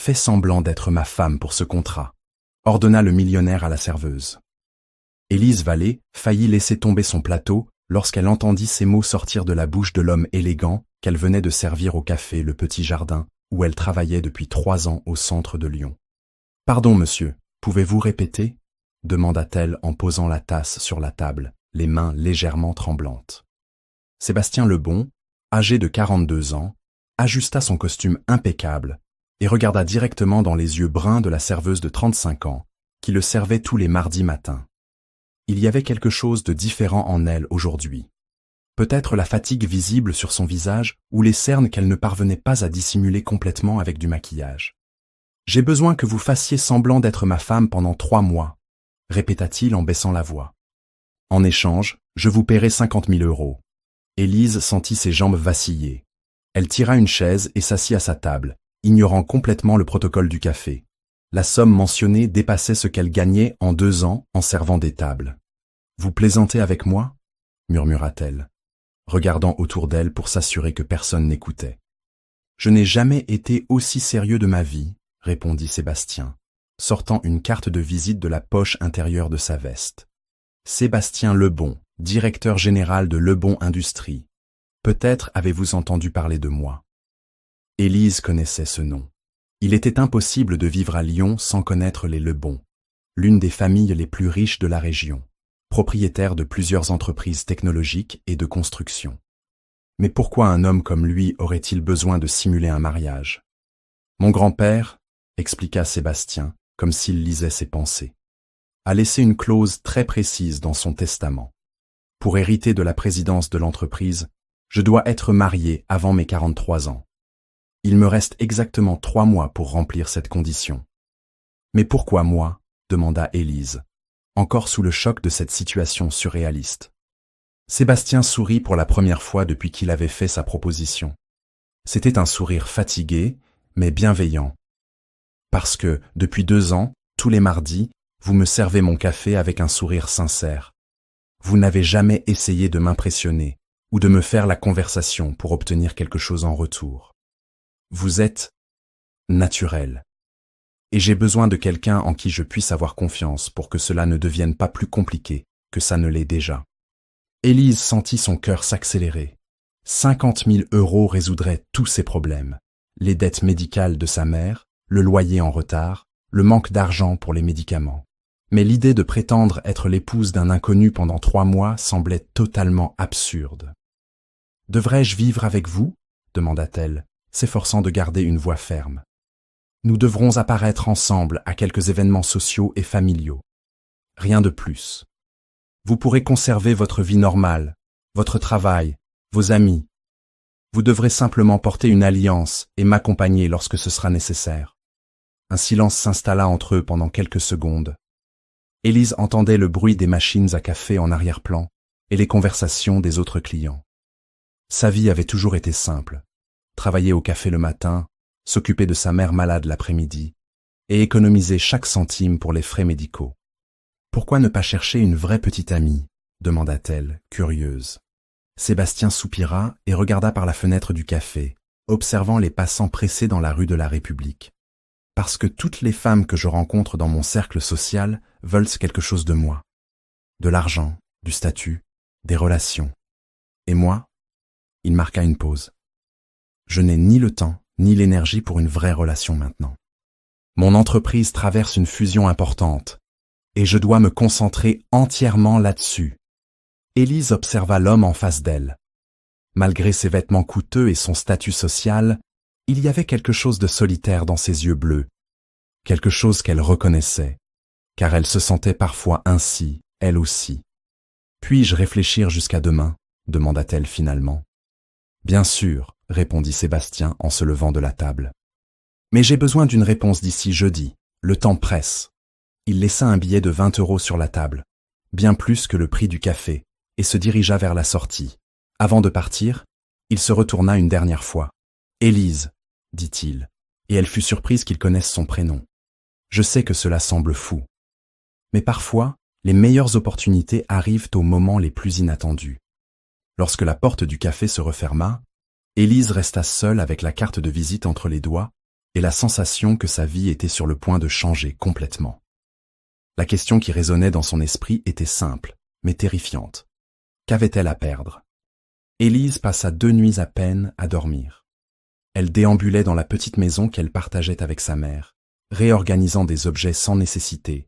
fais semblant d'être ma femme pour ce contrat, ordonna le millionnaire à la serveuse. Élise Vallée faillit laisser tomber son plateau lorsqu'elle entendit ces mots sortir de la bouche de l'homme élégant qu'elle venait de servir au café Le Petit Jardin, où elle travaillait depuis 3 ans au centre de Lyon. « Pardon, monsieur, pouvez-vous répéter ?» demanda-t-elle en posant la tasse sur la table, les mains légèrement tremblantes. Sébastien Lebon, âgé de 42 ans, ajusta son costume impeccable et regarda directement dans les yeux bruns de la serveuse de 35 ans, qui le servait tous les mardis matins. Il y avait quelque chose de différent en elle aujourd'hui. Peut-être la fatigue visible sur son visage ou les cernes qu'elle ne parvenait pas à dissimuler complètement avec du maquillage. « J'ai besoin que vous fassiez semblant d'être ma femme pendant 3 mois, répéta-t-il en baissant la voix. En échange, je vous paierai 50 000 €. Élise sentit ses jambes vaciller. Elle tira une chaise et s'assit à sa table, ignorant complètement le protocole du café. La somme mentionnée dépassait ce qu'elle gagnait en 2 ans en servant des tables. « Vous plaisantez avec moi ?» murmura-t-elle, regardant autour d'elle pour s'assurer que personne n'écoutait. « Je n'ai jamais été aussi sérieux de ma vie, » répondit Sébastien, sortant une carte de visite de la poche intérieure de sa veste. « Sébastien Lebon, directeur général de Lebon Industries. Peut-être avez-vous entendu parler de moi. » Élise connaissait ce nom. Il était impossible de vivre à Lyon sans connaître les Lebon, l'une des familles les plus riches de la région, propriétaire de plusieurs entreprises technologiques et de construction. Mais pourquoi un homme comme lui aurait-il besoin de simuler un mariage? « Mon grand-père, » expliqua Sébastien, comme s'il lisait ses pensées, a laissé une clause très précise dans son testament. Pour hériter de la présidence de l'entreprise, je dois être marié avant mes 43 ans. Il me reste exactement 3 mois pour remplir cette condition. « Mais pourquoi moi ?» demanda Élise, encore sous le choc de cette situation surréaliste. Sébastien sourit pour la première fois depuis qu'il avait fait sa proposition. C'était un sourire fatigué, mais bienveillant. « Parce que, depuis 2 ans, tous les mardis, vous me servez mon café avec un sourire sincère. Vous n'avez jamais essayé de m'impressionner ou de me faire la conversation pour obtenir quelque chose en retour. Vous êtes naturel. Et j'ai besoin de quelqu'un en qui je puisse avoir confiance pour que cela ne devienne pas plus compliqué que ça ne l'est déjà. » Élise sentit son cœur s'accélérer. 50 000 € résoudrait tous ses problèmes. Les dettes médicales de sa mère, le loyer en retard, le manque d'argent pour les médicaments. Mais l'idée de prétendre être l'épouse d'un inconnu pendant 3 mois semblait totalement absurde. « Devrais-je vivre avec vous ?» demanda-t-elle, s'efforçant de garder une voix ferme. « Nous devrons apparaître ensemble à quelques événements sociaux et familiaux. Rien de plus. Vous pourrez conserver votre vie normale, votre travail, vos amis. Vous devrez simplement porter une alliance et m'accompagner lorsque ce sera nécessaire. » Un silence s'installa entre eux pendant quelques secondes. Élise entendait le bruit des machines à café en arrière-plan et les conversations des autres clients. Sa vie avait toujours été simple. Travailler au café le matin, s'occuper de sa mère malade l'après-midi et économiser chaque centime pour les frais médicaux. « Pourquoi ne pas chercher une vraie petite amie ?» demanda-t-elle, curieuse. Sébastien soupira et regarda par la fenêtre du café, observant les passants pressés dans la rue de la République. « Parce que toutes les femmes que je rencontre dans mon cercle social veulent quelque chose de moi. De l'argent, du statut, des relations. Et moi ?» Il marqua une pause. « Je n'ai ni le temps, ni l'énergie pour une vraie relation maintenant. Mon entreprise traverse une fusion importante, et je dois me concentrer entièrement là-dessus. » Élise observa l'homme en face d'elle. Malgré ses vêtements coûteux et son statut social, il y avait quelque chose de solitaire dans ses yeux bleus, quelque chose qu'elle reconnaissait, car elle se sentait parfois ainsi, elle aussi. « Puis-je réfléchir jusqu'à demain ?» demanda-t-elle finalement. « Bien sûr, » répondit Sébastien en se levant de la table. « Mais j'ai besoin d'une réponse d'ici jeudi, le temps presse. » Il laissa un billet de 20 € sur la table, bien plus que le prix du café, et se dirigea vers la sortie. Avant de partir, il se retourna une dernière fois. « Élise » dit-il, et elle fut surprise qu'il connaisse son prénom. « Je sais que cela semble fou. Mais parfois, les meilleures opportunités arrivent aux moments les plus inattendus. » Lorsque la porte du café se referma, Élise resta seule avec la carte de visite entre les doigts, et la sensation que sa vie était sur le point de changer complètement. La question qui résonnait dans son esprit était simple, mais terrifiante. Qu'avait-elle à perdre? Élise passa 2 nuits à peine à dormir. Elle déambulait dans la petite maison qu'elle partageait avec sa mère, réorganisant des objets sans nécessité,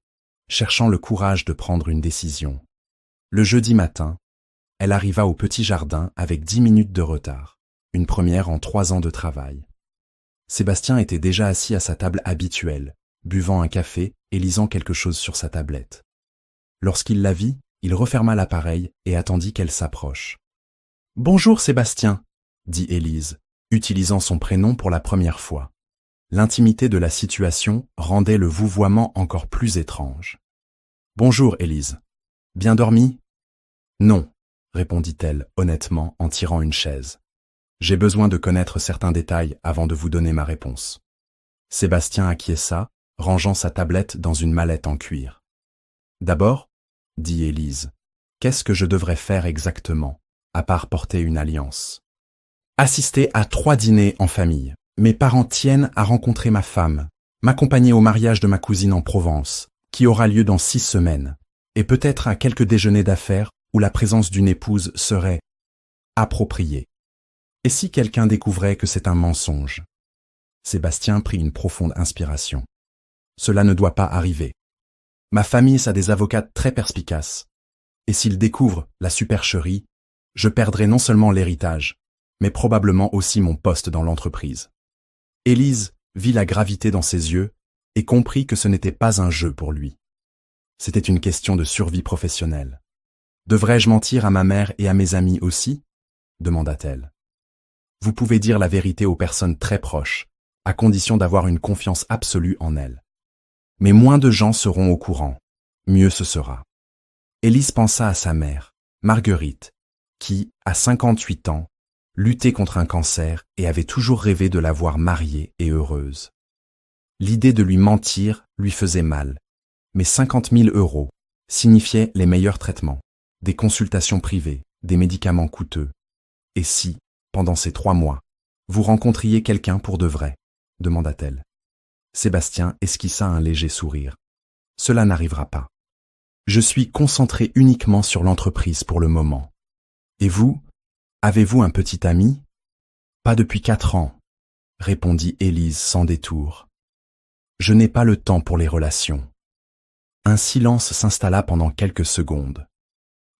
cherchant le courage de prendre une décision. Le jeudi matin, elle arriva au petit jardin avec 10 minutes de retard, une première en 3 ans de travail. Sébastien était déjà assis à sa table habituelle, buvant un café et lisant quelque chose sur sa tablette. Lorsqu'il la vit, il referma l'appareil et attendit qu'elle s'approche. « Bonjour Sébastien », dit Élise, utilisant son prénom pour la première fois. L'intimité de la situation rendait le vouvoiement encore plus étrange. « Bonjour Élise. Bien dormi ? » « Non, » répondit-elle honnêtement en tirant une chaise. « J'ai besoin de connaître certains détails avant de vous donner ma réponse. » Sébastien acquiesça, rangeant sa tablette dans une mallette en cuir. « D'abord, » dit Élise, « qu'est-ce que je devrais faire exactement, à part porter une alliance ? » Assister à 3 dîners en famille. Mes parents tiennent à rencontrer ma femme, m'accompagner au mariage de ma cousine en Provence, qui aura lieu dans 6 semaines, et peut-être à quelques déjeuners d'affaires où la présence d'une épouse serait appropriée. Et si quelqu'un découvrait que c'est un mensonge? Sébastien prit une profonde inspiration. Cela ne doit pas arriver. Ma famille a des avocats très perspicaces. Et s'ils découvrent la supercherie, je perdrai non seulement l'héritage, mais probablement aussi mon poste dans l'entreprise. Élise vit la gravité dans ses yeux et comprit que ce n'était pas un jeu pour lui. C'était une question de survie professionnelle. « Devrais-je mentir à ma mère et à mes amis aussi ?» demanda-t-elle. « Vous pouvez dire la vérité aux personnes très proches, à condition d'avoir une confiance absolue en elles. Mais moins de gens seront au courant, mieux ce sera. » Élise pensa à sa mère, Marguerite, qui, à 58 ans, luttait contre un cancer et avait toujours rêvé de la voir mariée et heureuse. L'idée de lui mentir lui faisait mal, mais 50 000 € signifiaient les meilleurs traitements, des consultations privées, des médicaments coûteux. Et si, pendant ces 3 mois, vous rencontriez quelqu'un pour de vrai, demanda-t-elle. Sébastien esquissa un léger sourire. Cela n'arrivera pas. Je suis concentré uniquement sur l'entreprise pour le moment. Et vous, avez-vous un petit ami? Pas depuis 4 ans, répondit Élise sans détour. Je n'ai pas le temps pour les relations. Un silence s'installa pendant quelques secondes.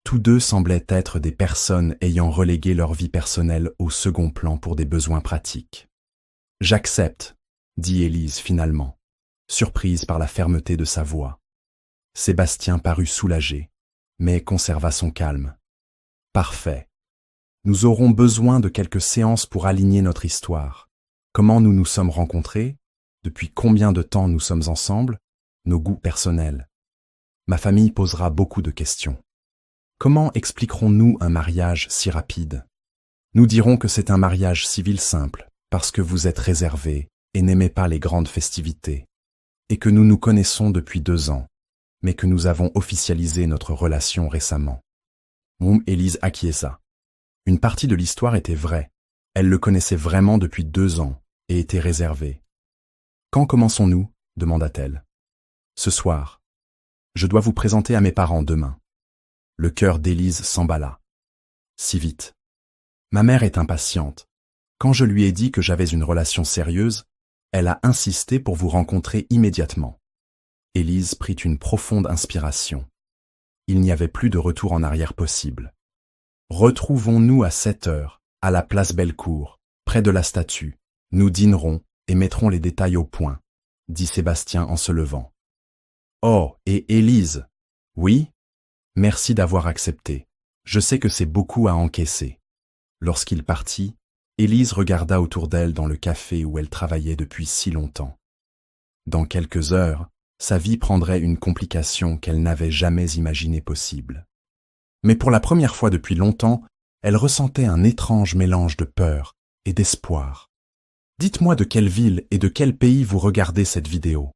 Tous deux semblaient être des personnes ayant relégué leur vie personnelle au second plan pour des besoins pratiques. « J'accepte », dit Élise finalement, surprise par la fermeté de sa voix. Sébastien parut soulagé, mais conserva son calme. « Parfait. Nous aurons besoin de quelques séances pour aligner notre histoire. Comment nous nous sommes rencontrés? Depuis combien de temps nous sommes ensemble? Nos goûts personnels. Ma famille posera beaucoup de questions. Comment expliquerons-nous un mariage si rapide? Nous dirons que c'est un mariage civil simple, parce que vous êtes réservé et n'aimez pas les grandes festivités, et que nous nous connaissons depuis 2 ans, mais que nous avons officialisé notre relation récemment. » Élise acquiesça. Une partie de l'histoire était vraie. Elle le connaissait vraiment depuis 2 ans et était réservée. « Quand commençons-nous » demanda-t-elle. « Ce soir. Je dois vous présenter à mes parents demain. » Le cœur d'Élise s'emballa. « Si vite. Ma mère est impatiente. Quand je lui ai dit que j'avais une relation sérieuse, elle a insisté pour vous rencontrer immédiatement. » Élise prit une profonde inspiration. Il n'y avait plus de retour en arrière possible. « Retrouvons-nous à 7 heures, à la place Bellecour, près de la statue. Nous dînerons et mettrons les détails au point, » dit Sébastien en se levant. « Oh, et Élise ?»« Oui ? Merci d'avoir accepté. Je sais que c'est beaucoup à encaisser. » Lorsqu'il partit, Élise regarda autour d'elle dans le café où elle travaillait depuis si longtemps. Dans quelques heures, sa vie prendrait une complication qu'elle n'avait jamais imaginée possible. Mais pour la première fois depuis longtemps, elle ressentait un étrange mélange de peur et d'espoir. Dites-moi de quelle ville et de quel pays vous regardez cette vidéo.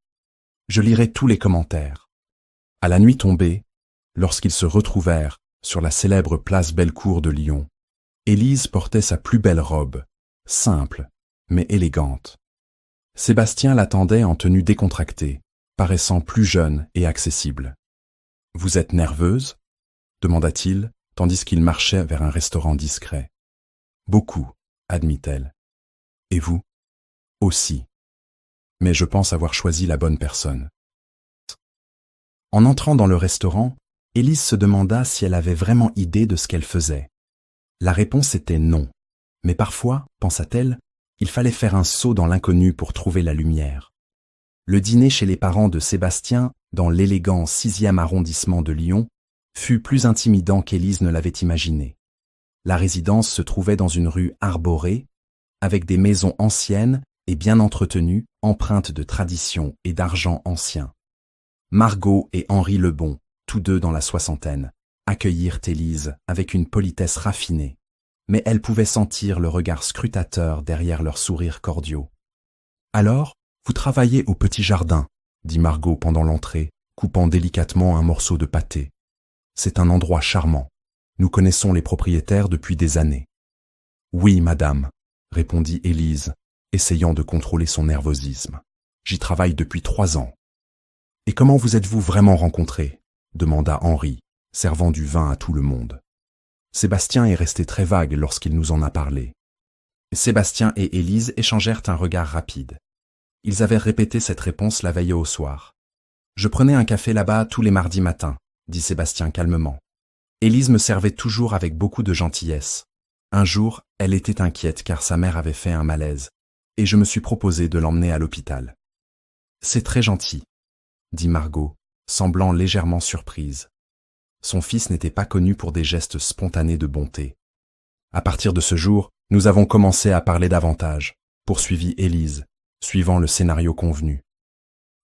Je lirai tous les commentaires. À la nuit tombée, lorsqu'ils se retrouvèrent sur la célèbre place Bellecour de Lyon, Élise portait sa plus belle robe, simple mais élégante. Sébastien l'attendait en tenue décontractée, paraissant plus jeune et accessible. « Vous êtes nerveuse ?» demanda-t-il, tandis qu'il marchait vers un restaurant discret. « Beaucoup, » admit-elle. « Et vous ?»« Aussi. Mais je pense avoir choisi la bonne personne. » En entrant dans le restaurant, Élise se demanda si elle avait vraiment idée de ce qu'elle faisait. La réponse était non. Mais parfois, pensa-t-elle, il fallait faire un saut dans l'inconnu pour trouver la lumière. Le dîner chez les parents de Sébastien, dans l'élégant 6e arrondissement de Lyon, fut plus intimidant qu'Élise ne l'avait imaginé. La résidence se trouvait dans une rue arborée, avec des maisons anciennes et bien entretenues, empreintes de tradition et d'argent ancien. Margot et Henri Lebon, tous deux dans la soixantaine, accueillirent Élise avec une politesse raffinée, mais elle pouvait sentir le regard scrutateur derrière leurs sourires cordiaux. « Alors, vous travaillez au petit jardin » dit Margot pendant l'entrée, coupant délicatement un morceau de pâté. « C'est un endroit charmant. Nous connaissons les propriétaires depuis des années. »« Oui, madame, » répondit Élise, essayant de contrôler son nervosisme. « J'y travaille depuis 3 ans. »« Et comment vous êtes-vous vraiment rencontrés ?» demanda Henri, servant du vin à tout le monde. Sébastien est resté très vague lorsqu'il nous en a parlé. Sébastien et Élise échangèrent un regard rapide. Ils avaient répété cette réponse la veille au soir. « Je prenais un café là-bas tous les mardis matins, » dit Sébastien calmement. Élise me servait toujours avec beaucoup de gentillesse. Un jour, elle était inquiète car sa mère avait fait un malaise, et je me suis proposé de l'emmener à l'hôpital. « C'est très gentil, » dit Margot, semblant légèrement surprise. Son fils n'était pas connu pour des gestes spontanés de bonté. À partir de ce jour, nous avons commencé à parler davantage, poursuivit Élise, suivant le scénario convenu.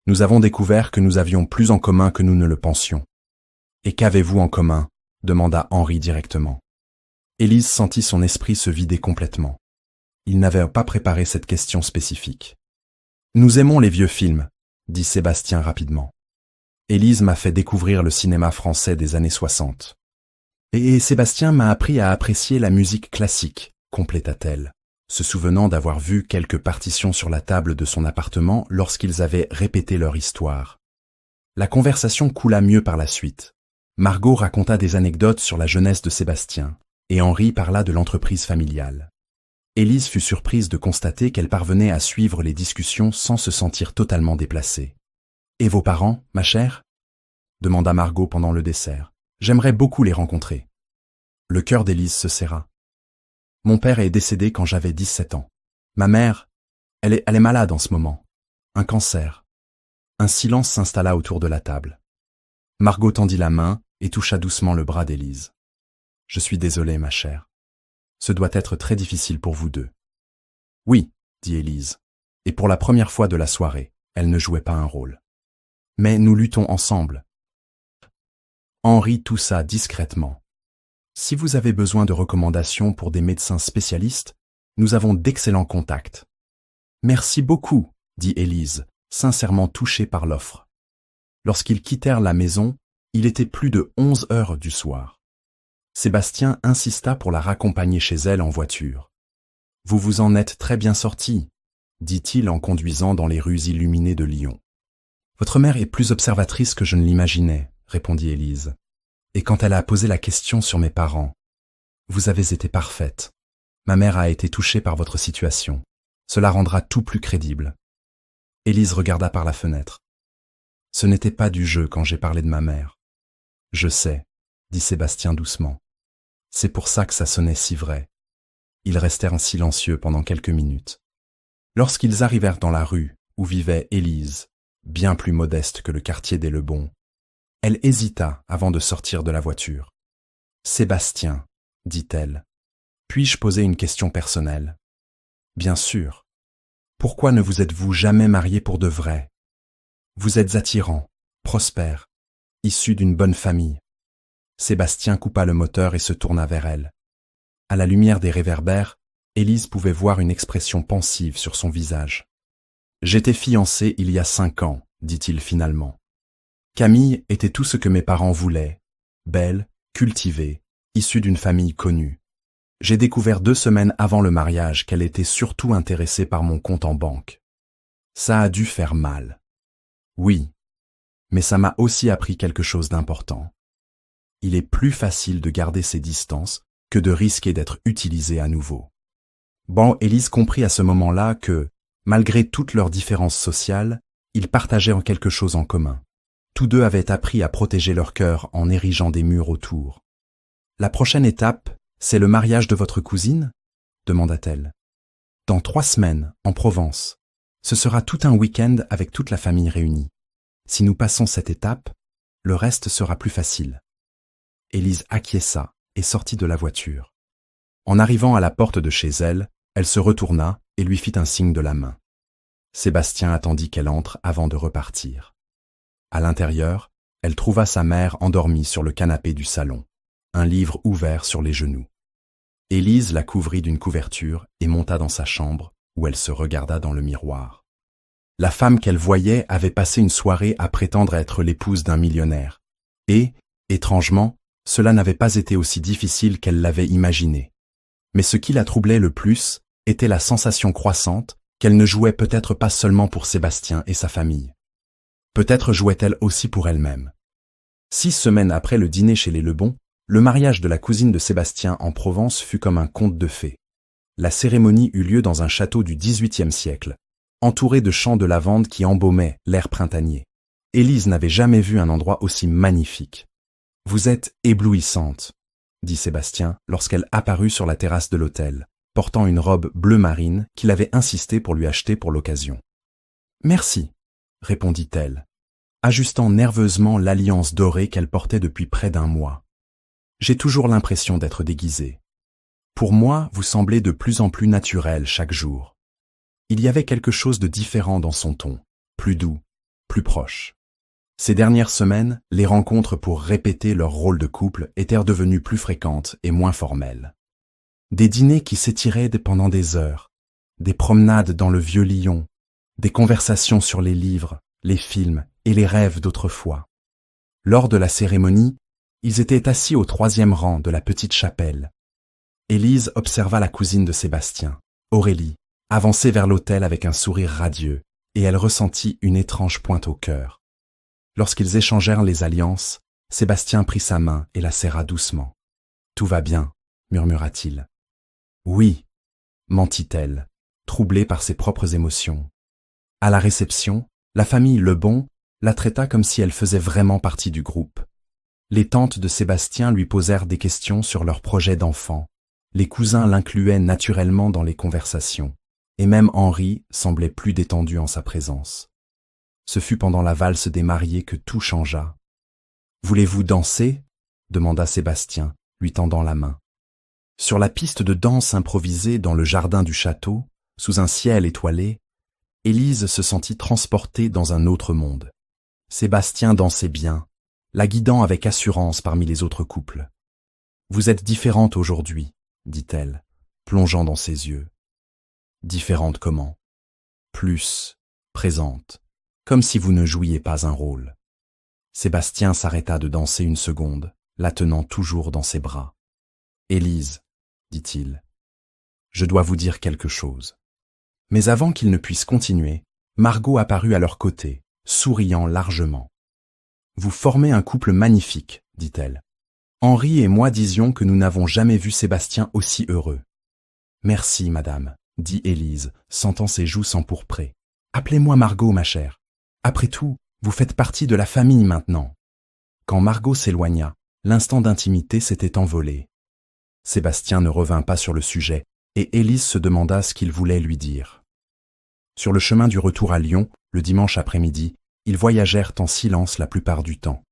Nous avons découvert que nous avions plus en commun que nous ne le pensions. « Et qu'avez-vous en commun ?» demanda Henri directement. Élise sentit son esprit se vider complètement. Il n'avait pas préparé cette question spécifique. « Nous aimons les vieux films, » dit Sébastien rapidement. Élise m'a fait découvrir le cinéma français des années 60. Et Sébastien m'a appris à apprécier la musique classique, compléta-t-elle, se souvenant d'avoir vu quelques partitions sur la table de son appartement lorsqu'ils avaient répété leur histoire. La conversation coula mieux par la suite. Margot raconta des anecdotes sur la jeunesse de Sébastien, et Henri parla de l'entreprise familiale. Élise fut surprise de constater qu'elle parvenait à suivre les discussions sans se sentir totalement déplacée. « Et vos parents, ma chère ?» demanda Margot pendant le dessert. « J'aimerais beaucoup les rencontrer. » Le cœur d'Élise se serra. « Mon père est décédé quand j'avais 17 ans. Ma mère, elle est malade en ce moment. Un cancer. » Un silence s'installa autour de la table. Margot tendit la main et toucha doucement le bras d'Élise. « Je suis désolée, ma chère. Ce doit être très difficile pour vous deux. »« Oui, » dit Élise, et pour la première fois de la soirée, elle ne jouait pas un rôle. « Mais nous luttons ensemble. » Henri toussa discrètement. « Si vous avez besoin de recommandations pour des médecins spécialistes, nous avons d'excellents contacts. »« Merci beaucoup, » dit Élise, sincèrement touchée par l'offre. Lorsqu'ils quittèrent la maison, il était plus de 11 heures du soir. Sébastien insista pour la raccompagner chez elle en voiture. « Vous vous en êtes très bien sortie, » dit-il en conduisant dans les rues illuminées de Lyon. « Votre mère est plus observatrice que je ne l'imaginais, » répondit Élise. « Et quand elle a posé la question sur mes parents, vous avez été parfaite. Ma mère a été touchée par votre situation. Cela rendra tout plus crédible. » Élise regarda par la fenêtre. « Ce n'était pas du jeu quand j'ai parlé de ma mère. »« Je sais, » dit Sébastien doucement. « C'est pour ça que ça sonnait si vrai. » Ils restèrent silencieux pendant quelques minutes. Lorsqu'ils arrivèrent dans la rue où vivait Élise, bien plus modeste que le quartier des Lebon, elle hésita avant de sortir de la voiture. « Sébastien, » dit-elle, « puis-je poser une question personnelle ?»« Bien sûr. Pourquoi ne vous êtes-vous jamais marié pour de vrai ? Vous êtes attirant, prospère, issu d'une bonne famille. » Sébastien coupa le moteur et se tourna vers elle. À la lumière des réverbères, Élise pouvait voir une expression pensive sur son visage. « J'étais fiancé il y a 5 ans, » dit-il finalement. Camille était tout ce que mes parents voulaient, belle, cultivée, issue d'une famille connue. J'ai découvert 2 semaines avant le mariage qu'elle était surtout intéressée par mon compte en banque. Ça a dû faire mal. Oui, mais ça m'a aussi appris quelque chose d'important. Il est plus facile de garder ses distances que de risquer d'être utilisé à nouveau. Bon, Élise comprit à ce moment-là que, malgré toutes leurs différences sociales, ils partageaient en quelque chose en commun. Tous deux avaient appris à protéger leur cœur en érigeant des murs autour. « La prochaine étape, c'est le mariage de votre cousine ?» demanda-t-elle. « Dans 3 semaines, en Provence. Ce sera tout un week-end avec toute la famille réunie. Si nous passons cette étape, le reste sera plus facile. » Élise acquiesça et sortit de la voiture. En arrivant à la porte de chez elle, elle se retourna et lui fit un signe de la main. Sébastien attendit qu'elle entre avant de repartir. À l'intérieur, elle trouva sa mère endormie sur le canapé du salon, un livre ouvert sur les genoux. Élise la couvrit d'une couverture et monta dans sa chambre, où elle se regarda dans le miroir. La femme qu'elle voyait avait passé une soirée à prétendre être l'épouse d'un millionnaire. Et, étrangement, cela n'avait pas été aussi difficile qu'elle l'avait imaginé. Mais ce qui la troublait le plus était la sensation croissante qu'elle ne jouait peut-être pas seulement pour Sébastien et sa famille. Peut-être jouait-elle aussi pour elle-même. 6 semaines après le dîner chez les Lebon, le mariage de la cousine de Sébastien en Provence fut comme un conte de fées. La cérémonie eut lieu dans un château du XVIIIe siècle, entouré de champs de lavande qui embaumaient l'air printanier. Élise n'avait jamais vu un endroit aussi magnifique. « Vous êtes éblouissante », dit Sébastien lorsqu'elle apparut sur la terrasse de l'hôtel, portant une robe bleu marine qu'il avait insisté pour lui acheter pour l'occasion. « Merci », répondit-elle, ajustant nerveusement l'alliance dorée qu'elle portait depuis près d'1 mois. « J'ai toujours l'impression d'être déguisée. Pour moi, vous semblez de plus en plus naturel chaque jour. » Il y avait quelque chose de différent dans son ton, plus doux, plus proche. Ces dernières semaines, les rencontres pour répéter leur rôle de couple étaient devenues plus fréquentes et moins formelles. Des dîners qui s'étiraient pendant des heures, des promenades dans le vieux Lyon, des conversations sur les livres, les films et les rêves d'autrefois. Lors de la cérémonie, ils étaient assis au 3e rang de la petite chapelle. Élise observa la cousine de Sébastien, Aurélie, avancer vers l'autel avec un sourire radieux, et elle ressentit une étrange pointe au cœur. Lorsqu'ils échangèrent les alliances, Sébastien prit sa main et la serra doucement. « Tout va bien », murmura-t-il. « Oui », mentit-elle, troublée par ses propres émotions. À la réception, la famille Lebon la traita comme si elle faisait vraiment partie du groupe. Les tantes de Sébastien lui posèrent des questions sur leur projet d'enfant. Les cousins l'incluaient naturellement dans les conversations, et même Henri semblait plus détendu en sa présence. Ce fut pendant la valse des mariés que tout changea. « Voulez-vous danser ?» demanda Sébastien, lui tendant la main. Sur la piste de danse improvisée dans le jardin du château, sous un ciel étoilé, Élise se sentit transportée dans un autre monde. Sébastien dansait bien, la guidant avec assurance parmi les autres couples. « Vous êtes différente aujourd'hui, » dit-elle, plongeant dans ses yeux. « Différente comment ? » Plus présente, comme si vous ne jouiez pas un rôle. Sébastien s'arrêta de danser une seconde, la tenant toujours dans ses bras. « Élise, » dit-il, « je dois vous dire quelque chose. » Mais avant qu'il ne puisse continuer, Margot apparut à leur côté, souriant largement. « Vous formez un couple magnifique, » dit-elle. « Henri et moi disions que nous n'avons jamais vu Sébastien aussi heureux. »« Merci, madame, » dit Élise, sentant ses joues s'empourprer. « Appelez-moi Margot, ma chère. Après tout, vous faites partie de la famille maintenant. » Quand Margot s'éloigna, l'instant d'intimité s'était envolé. Sébastien ne revint pas sur le sujet, et Élise se demanda ce qu'il voulait lui dire. Sur le chemin du retour à Lyon, le dimanche après-midi, ils voyagèrent en silence la plupart du temps.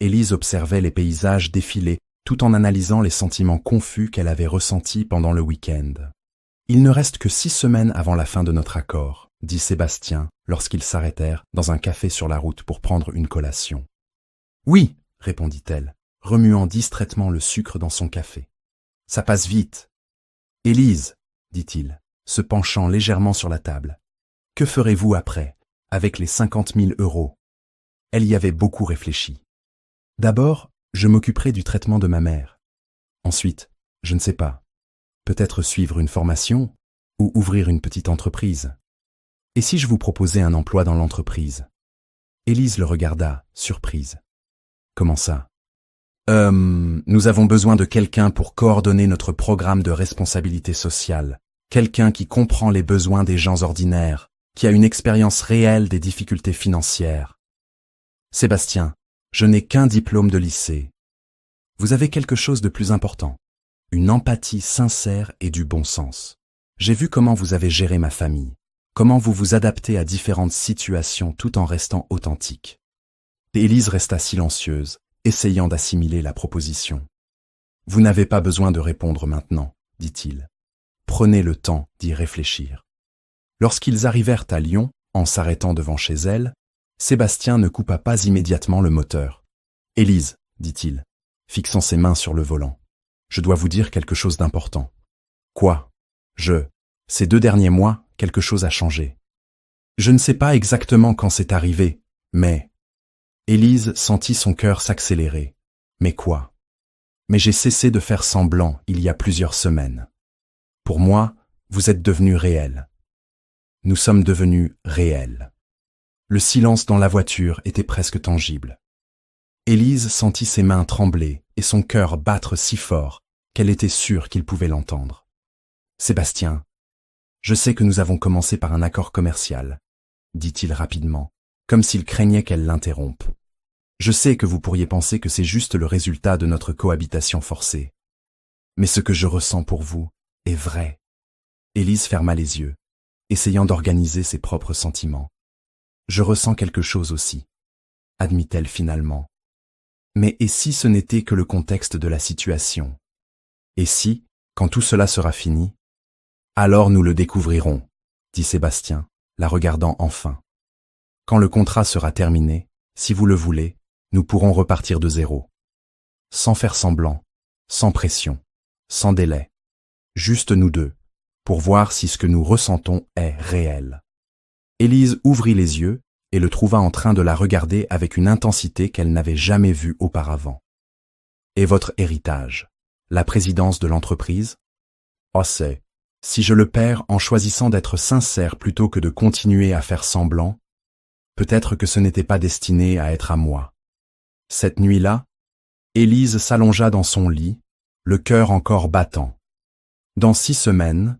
Élise observait les paysages défiler tout en analysant les sentiments confus qu'elle avait ressentis pendant le week-end. « Il ne reste que 6 semaines avant la fin de notre accord, » dit Sébastien lorsqu'ils s'arrêtèrent dans un café sur la route pour prendre une collation. « Oui, » répondit-elle, remuant distraitement le sucre dans son café. « Ça passe vite. »« Élise, » dit-il, se penchant légèrement sur la table, « que ferez-vous après, avec les 50 000 €? » Elle y avait beaucoup réfléchi. « D'abord, je m'occuperai du traitement de ma mère. Ensuite, je ne sais pas, peut-être suivre une formation ou ouvrir une petite entreprise. Et si je vous proposais un emploi dans l'entreprise? Élise le regarda, surprise. Comment ça? Nous avons besoin de quelqu'un pour coordonner notre programme de responsabilité sociale. Quelqu'un qui comprend les besoins des gens ordinaires, qui a une expérience réelle des difficultés financières. Sébastien, je n'ai qu'un diplôme de lycée. Vous avez quelque chose de plus important. Une empathie sincère et du bon sens. J'ai vu comment vous avez géré ma famille, comment vous vous adaptez à différentes situations tout en restant authentique. Élise resta silencieuse, essayant d'assimiler la proposition. Vous n'avez pas besoin de répondre maintenant, dit-il. Prenez le temps d'y réfléchir. Lorsqu'ils arrivèrent à Lyon, en s'arrêtant devant chez elle, Sébastien ne coupa pas immédiatement le moteur. « Élise, dit-il, fixant ses mains sur le volant, je dois vous dire quelque chose d'important. »« Quoi ? Ces 2 derniers mois, quelque chose a changé. Je ne sais pas exactement quand c'est arrivé, mais... » Élise sentit son cœur s'accélérer. « Mais quoi ? » ?»« Mais j'ai cessé de faire semblant il y a plusieurs semaines. Pour moi, vous êtes devenu réel. Nous sommes devenus réels. » Le silence dans la voiture était presque tangible. Élise sentit ses mains trembler et son cœur battre si fort qu'elle était sûre qu'il pouvait l'entendre. « Sébastien, je sais que nous avons commencé par un accord commercial, » dit-il rapidement, comme s'il craignait qu'elle l'interrompe. « Je sais que vous pourriez penser que c'est juste le résultat de notre cohabitation forcée. Mais ce que je ressens pour vous est vrai. » Élise ferma les yeux, essayant d'organiser ses propres sentiments. « Je ressens quelque chose aussi, » admit-elle finalement. « Mais et si ce n'était que le contexte de la situation? Et si, quand tout cela sera fini, alors nous le découvrirons, » dit Sébastien, la regardant enfin. « Quand le contrat sera terminé, si vous le voulez, nous pourrons repartir de zéro. Sans faire semblant, sans pression, sans délai. Juste nous deux, pour voir si ce que nous ressentons est réel. » Élise ouvrit les yeux et le trouva en train de la regarder avec une intensité qu'elle n'avait jamais vue auparavant. « Et votre héritage, la présidence de l'entreprise? Oh si je le perds en choisissant d'être sincère plutôt que de continuer à faire semblant, peut-être que ce n'était pas destiné à être à moi. » Cette nuit-là, Élise s'allongea dans son lit, le cœur encore battant. Dans 6 semaines,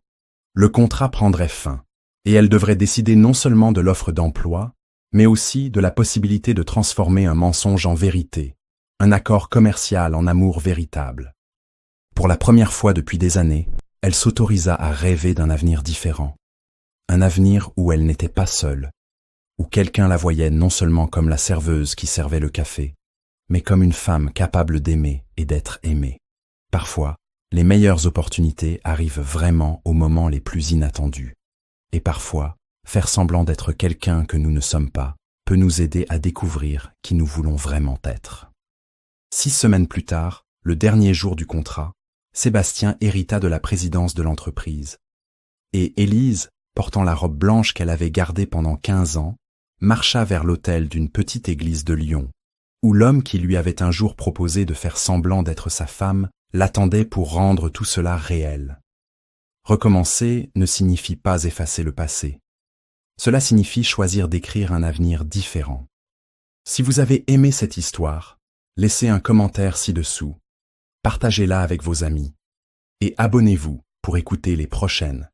le contrat prendrait fin, et elle devrait décider non seulement de l'offre d'emploi, mais aussi de la possibilité de transformer un mensonge en vérité, un accord commercial en amour véritable. Pour la première fois depuis des années, elle s'autorisa à rêver d'un avenir différent. Un avenir où elle n'était pas seule, où quelqu'un la voyait non seulement comme la serveuse qui servait le café, mais comme une femme capable d'aimer et d'être aimée. Parfois, les meilleures opportunités arrivent vraiment aux moments les plus inattendus. Et parfois, faire semblant d'être quelqu'un que nous ne sommes pas peut nous aider à découvrir qui nous voulons vraiment être. 6 semaines plus tard, le dernier jour du contrat, Sébastien hérita de la présidence de l'entreprise. Et Élise, portant la robe blanche qu'elle avait gardée pendant 15 ans, marcha vers l'autel d'une petite église de Lyon, où l'homme qui lui avait un jour proposé de faire semblant d'être sa femme l'attendait pour rendre tout cela réel. Recommencer ne signifie pas effacer le passé. Cela signifie choisir d'écrire un avenir différent. Si vous avez aimé cette histoire, laissez un commentaire ci-dessous, partagez-la avec vos amis et abonnez-vous pour écouter les prochaines.